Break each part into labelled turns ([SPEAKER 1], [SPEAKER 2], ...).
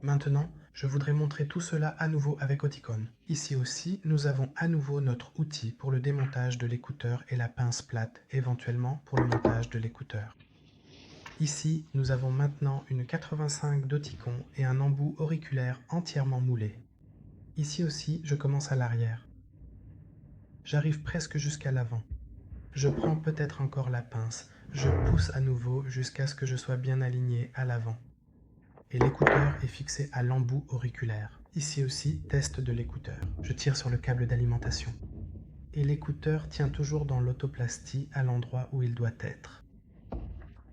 [SPEAKER 1] Maintenant, je voudrais montrer tout cela à nouveau avec Oticon. Ici aussi, nous avons à nouveau notre outil pour le démontage de l'écouteur et la pince plate, éventuellement pour le montage de l'écouteur. Ici, nous avons maintenant une 85 d'Oticon et un embout auriculaire entièrement moulé. Ici aussi, je commence à l'arrière. J'arrive presque jusqu'à l'avant. Je prends peut-être encore la pince. Je pousse à nouveau jusqu'à ce que je sois bien aligné à l'avant. Et l'écouteur est fixé à l'embout auriculaire. Ici aussi, test de l'écouteur. Je tire sur le câble d'alimentation. Et l'écouteur tient toujours dans l'autoplastie à l'endroit où il doit être.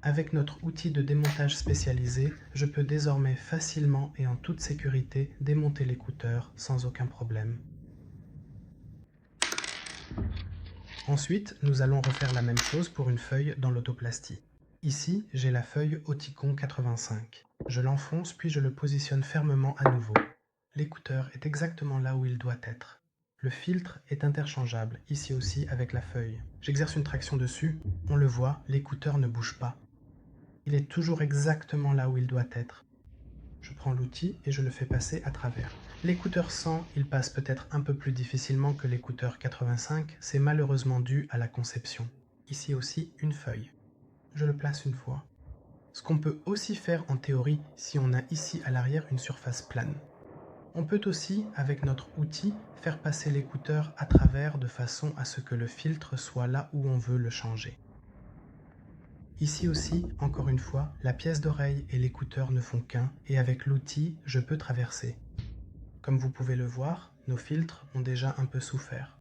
[SPEAKER 1] Avec notre outil de démontage spécialisé, je peux désormais facilement et en toute sécurité démonter l'écouteur sans aucun problème. Ensuite, nous allons refaire la même chose pour une feuille dans l'autoplastie. Ici, j'ai la feuille Oticon 85. Je l'enfonce puis je le positionne fermement à nouveau. L'écouteur est exactement là où il doit être. Le filtre est interchangeable, ici aussi avec la feuille. J'exerce une traction dessus, on le voit, l'écouteur ne bouge pas. Il est toujours exactement là où il doit être. Je prends l'outil et je le fais passer à travers. L'écouteur 100, il passe peut-être un peu plus difficilement que l'écouteur 85, c'est malheureusement dû à la conception. Ici aussi, une feuille. Je le place une fois. Ce qu'on peut aussi faire en théorie si on a ici à l'arrière une surface plane. On peut aussi, avec notre outil, faire passer l'écouteur à travers de façon à ce que le filtre soit là où on veut le changer. Ici aussi, encore une fois, la pièce d'oreille et l'écouteur ne font qu'un, et avec l'outil, je peux traverser. Comme vous pouvez le voir, nos filtres ont déjà un peu souffert.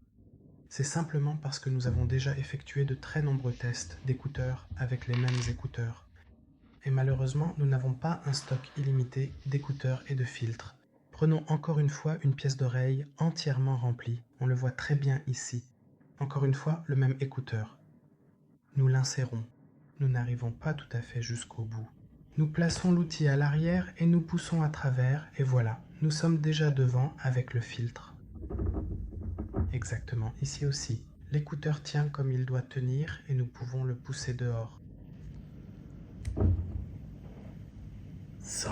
[SPEAKER 1] C'est simplement parce que nous avons déjà effectué de très nombreux tests d'écouteurs avec les mêmes écouteurs. Et malheureusement, nous n'avons pas un stock illimité d'écouteurs et de filtres. Prenons encore une fois une pièce d'oreille entièrement remplie. On le voit très bien ici. Encore une fois, le même écouteur. Nous l'insérons. Nous n'arrivons pas tout à fait jusqu'au bout. Nous plaçons l'outil à l'arrière et nous poussons à travers, et voilà, nous sommes déjà devant avec le filtre. Exactement, ici aussi. L'écouteur tient comme il doit tenir et nous pouvons le pousser dehors. 100.